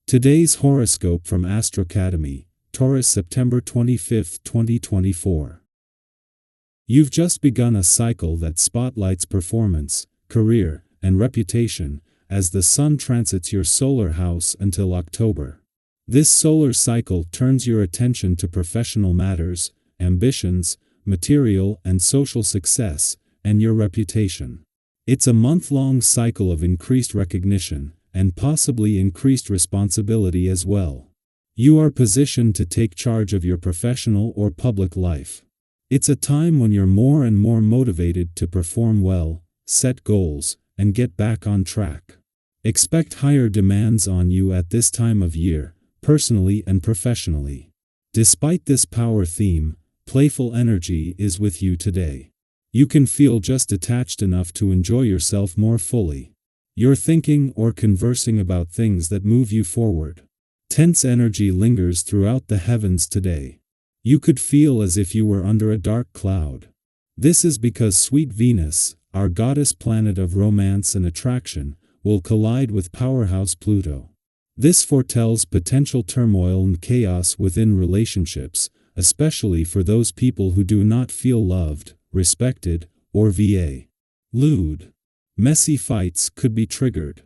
Today's horoscope from AstroCademy, Taurus September 25, 2024. You've just begun a cycle that spotlights performance, career, and reputation, as the sun transits your solar house until October. This solar cycle turns your attention to professional matters, ambitions, material and social success, and your reputation. It's a month-long cycle of increased recognition, and possibly increased responsibility as well. You are positioned to take charge of your professional or public life. It's a time when you're more and more motivated to perform well, set goals, and get back on track. Expect higher demands on you at this time of year, personally and professionally. Despite this power theme, playful energy is with you today. You can feel just detached enough to enjoy yourself more fully. You're thinking or conversing about things that move you forward. Tense energy lingers throughout the heavens today. You could feel as if you were under a dark cloud. This is because sweet Venus, our goddess planet of romance and attraction, will collide with powerhouse Pluto. This foretells potential turmoil and chaos within relationships, especially for those people who do not feel loved, respected, or valued. Messy fights could be triggered.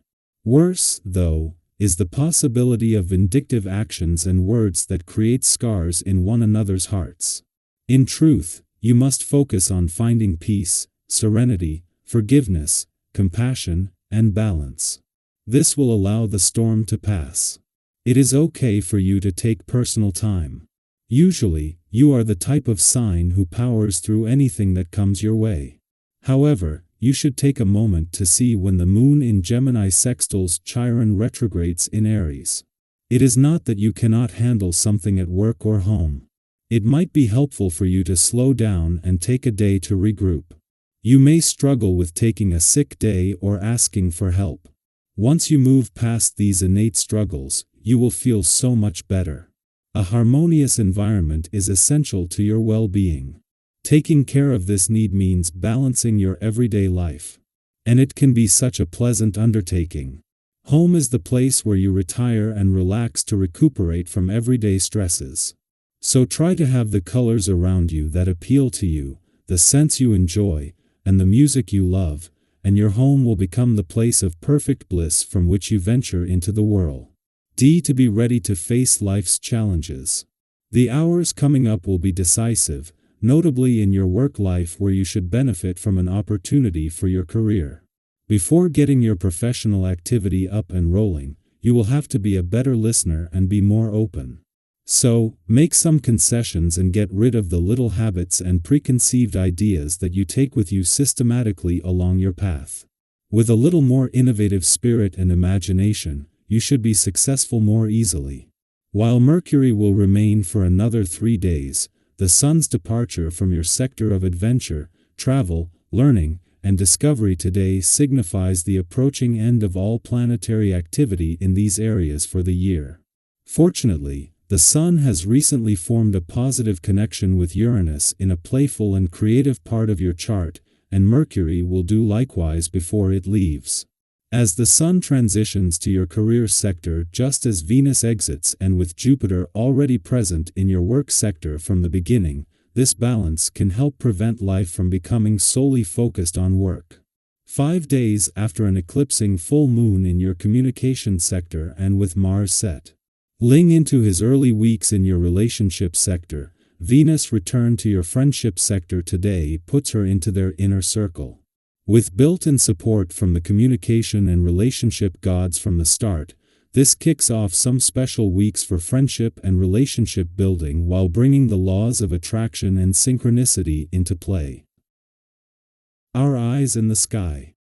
Worse, though, is the possibility of vindictive actions and words that create scars in one another's hearts. In truth, you must focus on finding peace, serenity, forgiveness, compassion, and balance. This will allow the storm to pass. It is okay for you to take personal time. Usually, you are the type of sign who powers through anything that comes your way. However, you should take a moment to see when the moon in Gemini sextiles Chiron retrogrades in Aries. It is not that you cannot handle something at work or home. It might be helpful for you to slow down and take a day to regroup. You may struggle with taking a sick day or asking for help. Once you move past these innate struggles, you will feel so much better. A harmonious environment is essential to your well-being. Taking care of this need means balancing your everyday life. And it can be such a pleasant undertaking. Home is the place where you retire and relax to recuperate from everyday stresses. So try to have the colors around you that appeal to you, the scents you enjoy, and the music you love, and your home will become the place of perfect bliss from which you venture into the world. To be ready to face life's challenges. The hours coming up will be decisive, notably in your work life where you should benefit from an opportunity for your career. Before getting your professional activity up and rolling, you will have to be a better listener and be more open. So, make some concessions and get rid of the little habits and preconceived ideas that you take with you systematically along your path. With a little more innovative spirit and imagination, you should be successful more easily. While Mercury will remain for another 3 days, the sun's departure from your sector of adventure, travel, learning, and discovery today signifies the approaching end of all planetary activity in these areas for the year. Fortunately, the sun has recently formed a positive connection with Uranus in a playful and creative part of your chart, and Mercury will do likewise before it leaves. As the sun transitions to your career sector just as Venus exits, and with Jupiter already present in your work sector from the beginning, this balance can help prevent life from becoming solely focused on work. 5 days after an eclipsing full moon in your communication sector and with Mars settling into his early weeks in your relationship sector, Venus returned to your friendship sector today puts her into their inner circle. With built-in support from the communication and relationship gods from the start, this kicks off some special weeks for friendship and relationship building while bringing the laws of attraction and synchronicity into play. Our eyes in the sky.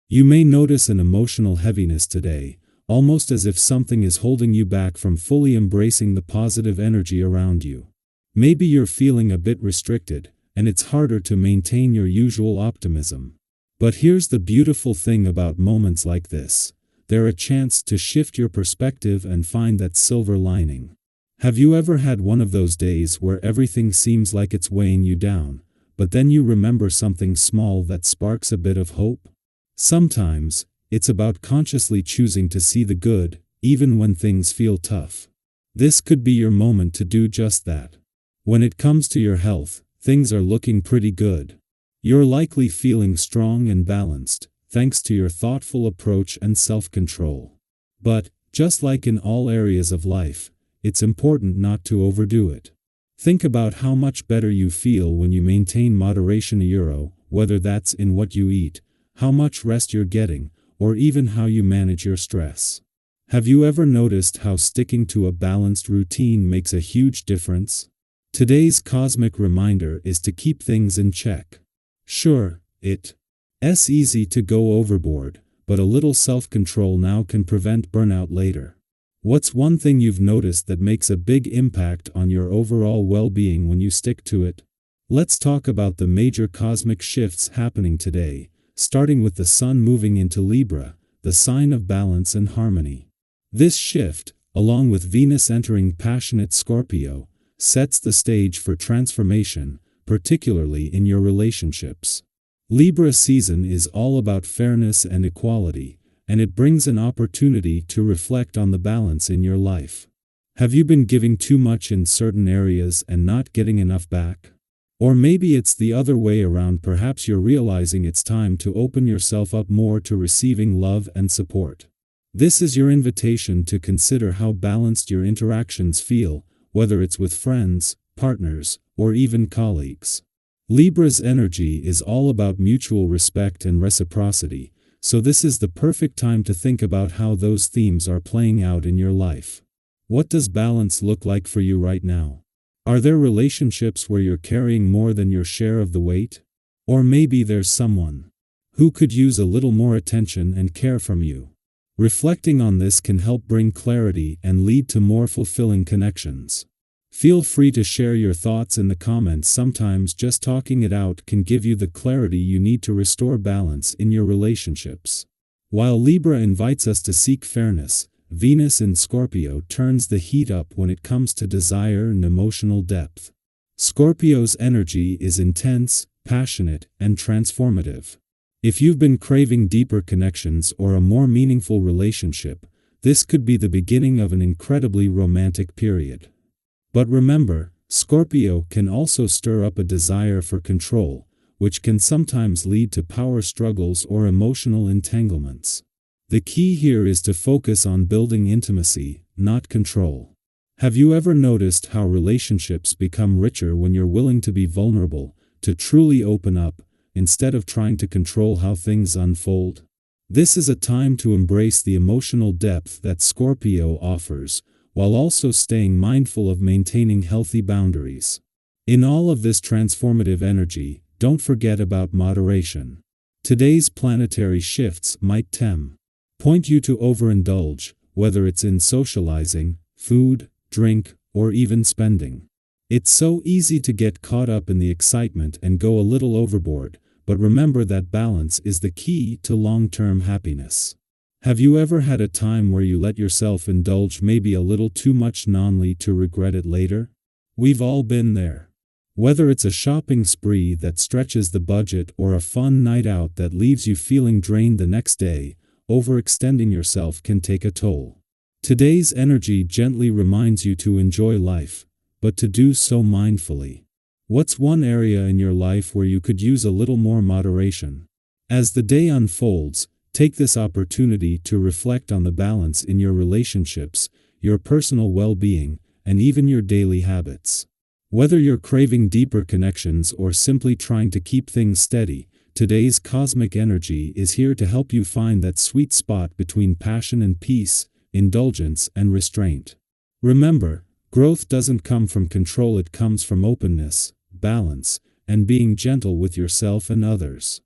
You may notice an emotional heaviness today, almost as if something is holding you back from fully embracing the positive energy around you. Maybe you're feeling a bit restricted, and it's harder to maintain your usual optimism. But here's the beautiful thing about moments like this. They're a chance to shift your perspective and find that silver lining. Have you ever had one of those days where everything seems like it's weighing you down, but then you remember something small that sparks a bit of hope? Sometimes, it's about consciously choosing to see the good, even when things feel tough. This could be your moment to do just that. When it comes to your health, things are looking pretty good. You're likely feeling strong and balanced, thanks to your thoughtful approach and self-control. But, just like in all areas of life, it's important not to overdo it. Think about how much better you feel when you maintain moderation, whether that's in what you eat, how much rest you're getting, or even how you manage your stress. Have you ever noticed how sticking to a balanced routine makes a huge difference? Today's cosmic reminder is to keep things in check. Sure, it's easy to go overboard, but a little self-control now can prevent burnout later. What's one thing you've noticed that makes a big impact on your overall well-being when you stick to it? Let's talk about the major cosmic shifts happening today, starting with the Sun moving into Libra, the sign of balance and harmony. This shift, along with Venus entering passionate Scorpio, sets the stage for transformation, particularly in your relationships. Libra season is all about fairness and equality, and it brings an opportunity to reflect on the balance in your life. Have you been giving too much in certain areas and not getting enough back? Or maybe it's the other way around. Perhaps you're realizing it's time to open yourself up more to receiving love and support. This is your invitation to consider how balanced your interactions feel, whether it's with friends, partners, or even colleagues. Libra's energy is all about mutual respect and reciprocity, so this is the perfect time to think about how those themes are playing out in your life. What does balance look like for you right now? Are there relationships where you're carrying more than your share of the weight? Or maybe there's someone who could use a little more attention and care from you. Reflecting on this can help bring clarity and lead to more fulfilling connections. Feel free to share your thoughts in the comments. Sometimes just talking it out can give you the clarity you need to restore balance in your relationships. While Libra invites us to seek fairness, Venus in Scorpio turns the heat up when it comes to desire and emotional depth. Scorpio's energy is intense, passionate, and transformative. If you've been craving deeper connections or a more meaningful relationship, this could be the beginning of an incredibly romantic period. But remember, Scorpio can also stir up a desire for control, which can sometimes lead to power struggles or emotional entanglements. The key here is to focus on building intimacy, not control. Have you ever noticed how relationships become richer when you're willing to be vulnerable, to truly open up, instead of trying to control how things unfold? This is a time to embrace the emotional depth that Scorpio offers, while also staying mindful of maintaining healthy boundaries. In all of this transformative energy, don't forget about moderation. Today's planetary shifts might point you to overindulge, whether it's in socializing, food, drink, or even spending. It's so easy to get caught up in the excitement and go a little overboard, but remember that balance is the key to long-term happiness. Have you ever had a time where you let yourself indulge maybe a little too much only to regret it later? We've all been there. Whether it's a shopping spree that stretches the budget or a fun night out that leaves you feeling drained the next day, overextending yourself can take a toll. Today's energy gently reminds you to enjoy life, but to do so mindfully. What's one area in your life where you could use a little more moderation? As the day unfolds, take this opportunity to reflect on the balance in your relationships, your personal well-being, and even your daily habits. Whether you're craving deeper connections or simply trying to keep things steady, today's cosmic energy is here to help you find that sweet spot between passion and peace, indulgence and restraint. Remember, growth doesn't come from control, it comes from openness, balance, and being gentle with yourself and others.